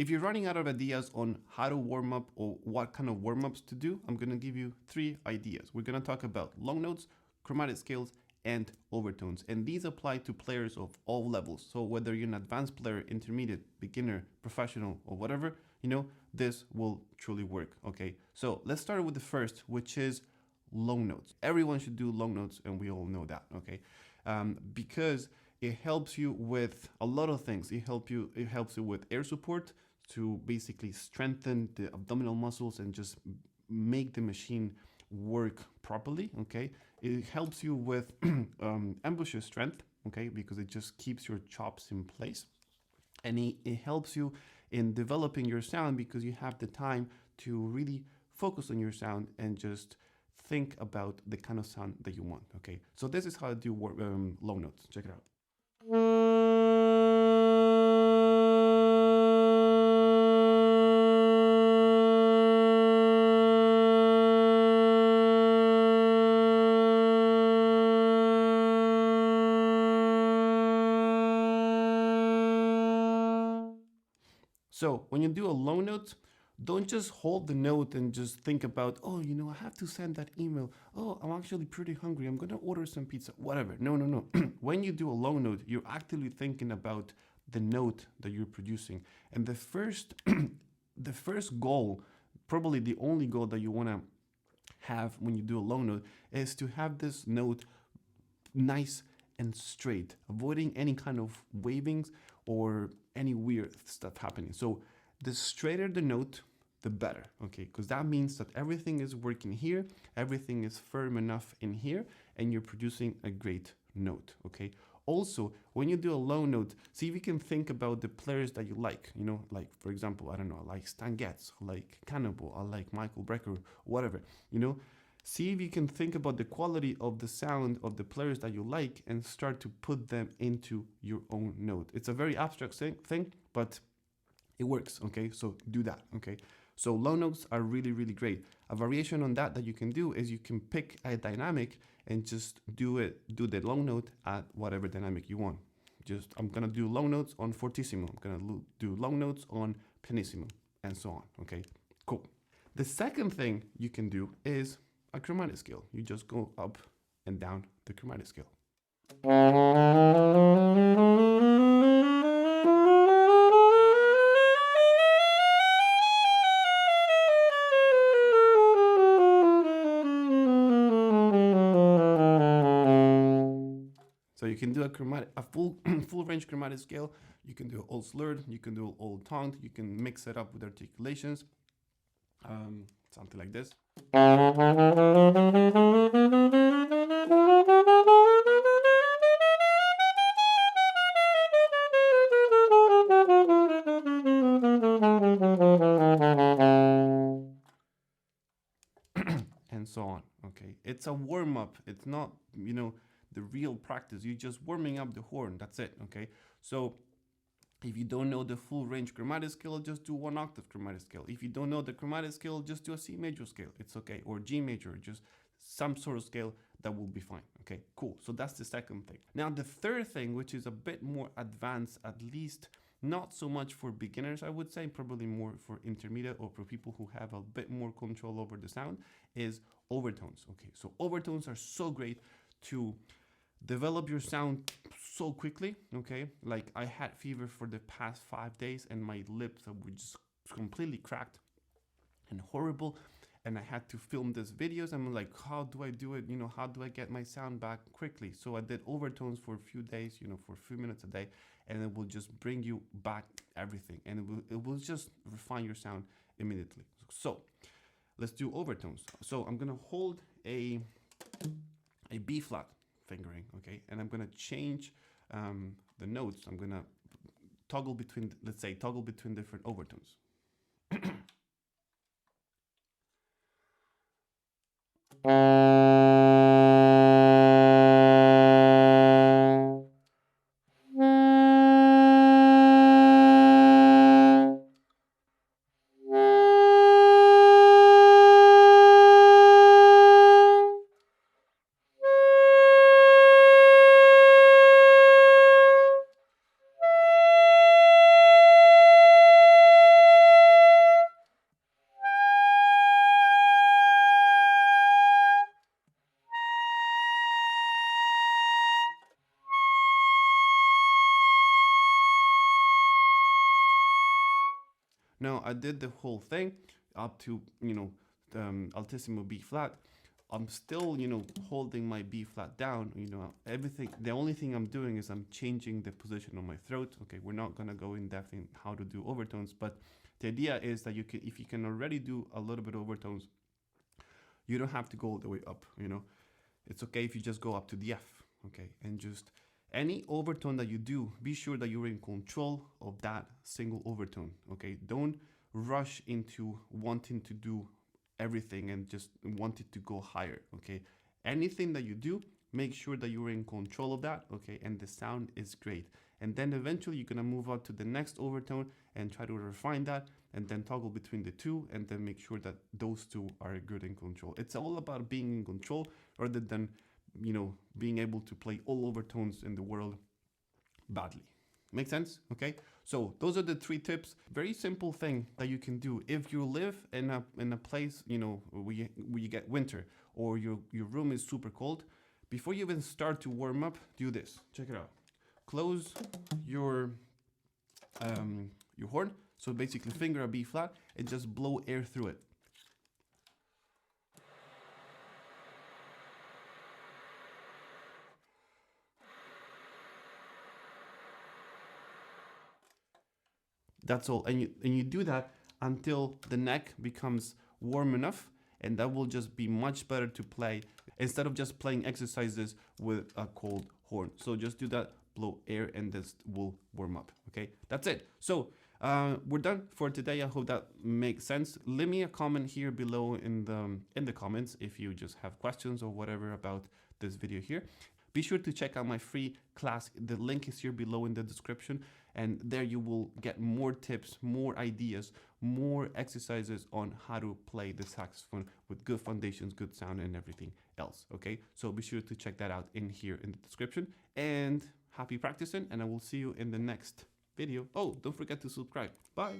If you're running out of ideas on how to warm up or what kind of warm-ups to do, I'm going to give you 3 ideas. We're going to talk about long notes, chromatic scales, and overtones. And these apply to players of all levels. So whether you're an advanced player, intermediate, beginner, professional, or whatever, this will truly work, okay? So let's start with the first, which is long notes. Everyone should do long notes, and we all know that, okay? Because it helps you with a lot of things. It helps you with air support to basically strengthen the abdominal muscles and just make the machine work properly, okay? It helps you with embouchure strength, okay, because it just keeps your chops in place. And it helps you in developing your sound because you have the time to really focus on your sound and just think about the kind of sound that you want, okay? So this is how I do long notes. Check it out. So when you do a long note, don't just hold the note and just think about, oh, I have to send that email. Oh, I'm actually pretty hungry. I'm going to order some pizza, whatever. No. When you do a long note, you're actively thinking about the note that you're producing. And the first goal, probably the only goal that you want to have when you do a long note, is to have this note nice and straight, avoiding any kind of wavings or any weird stuff happening. So the straighter the note, the better, okay? Because that means that everything is working here, everything is firm enough in here, and you're producing a great note, okay? Also, when you do a long note, see if you can think about the players that you like, like, for example, I don't know, I like Stan Getz, I like Cannibal, I like Michael Brecker, whatever, See if you can think about the quality of the sound of the players that you like and start to put them into your own note. It's a very abstract thing, but it works, okay? So do that, okay? So long notes are really, really great. A variation on that you can do is you can pick a dynamic and just do the long note at whatever dynamic you want. I'm gonna do long notes on fortissimo. I'm gonna do long notes on pianissimo, and so on, okay? Cool. The second thing you can do is a chromatic scale. You just go up and down the chromatic scale. So you can do a full range chromatic scale. You can do all slurred. You can do all toned. You can mix it up with articulations. Something like this. And so on, okay? It's a warm-up. It's not, the real practice. You're just warming up the horn. That's it, okay? So if you don't know the full range chromatic scale, just do 1 octave chromatic scale. If you don't know the chromatic scale, just do a C major scale. It's okay. Or G major, just some sort of scale that will be fine. Okay, cool. So that's the second thing. Now, the third thing, which is a bit more advanced, at least not so much for beginners, I would say, probably more for intermediate or for people who have a bit more control over the sound, is overtones. Okay, so overtones are so great to develop your sound so quickly, okay? Like I had fever for the past 5 days and my lips were just completely cracked and horrible. And I had to film these videos. I'm like, how do I do it? How do I get my sound back quickly? So I did overtones for a few days, for a few minutes a day, and it will just bring you back everything. And it will just refine your sound immediately. So let's do overtones. So I'm gonna hold a B flat fingering, okay? And I'm gonna change the notes. I'm gonna toggle between, let's say, different overtones. Now I did the whole thing up to, you know, Altissimo B flat. I'm still, you know, holding my B flat down, you know, everything. The only thing I'm doing is I'm changing the position of my throat. Okay, we're not gonna go in depth in how to do overtones, but the idea is that you can, if you can already do a little bit of overtones, you don't have to go all the way up, you know. It's okay if you just go up to the F, okay? And just any overtone that you do, be sure that you're in control of that single overtone, okay? Don't rush into wanting to do everything and just want it to go higher, okay? Anything that you do, make sure that you're in control of that, okay? And the sound is great. And then eventually you're gonna move on to the next overtone and try to refine that and then toggle between the two and then make sure that those two are good in control. It's all about being in control rather than, you know, being able to play all overtones in the world badly. Make sense? Okay. So those are the 3 tips. Very simple thing that you can do if you live in a place, you know, where you get winter or your room is super cold. Before you even start to warm up, do this. Check it out. Close your horn. So basically, finger a B flat and just blow air through it. That's all, and you do that until the neck becomes warm enough, and that will just be much better to play instead of just playing exercises with a cold horn. So just do that, blow air, and this will warm up. Okay, that's it. So we're done for today. I hope that makes sense. Leave me a comment here below in the comments if you just have questions or whatever about this video here. Be sure to check out my free class. The link is here below in the description, and there you will get more tips, more ideas, more exercises on how to play the saxophone with good foundations, good sound, and everything else. Okay, so be sure to check that out in here in the description, and happy practicing, and I will see you in the next video. Oh, don't forget to subscribe. Bye.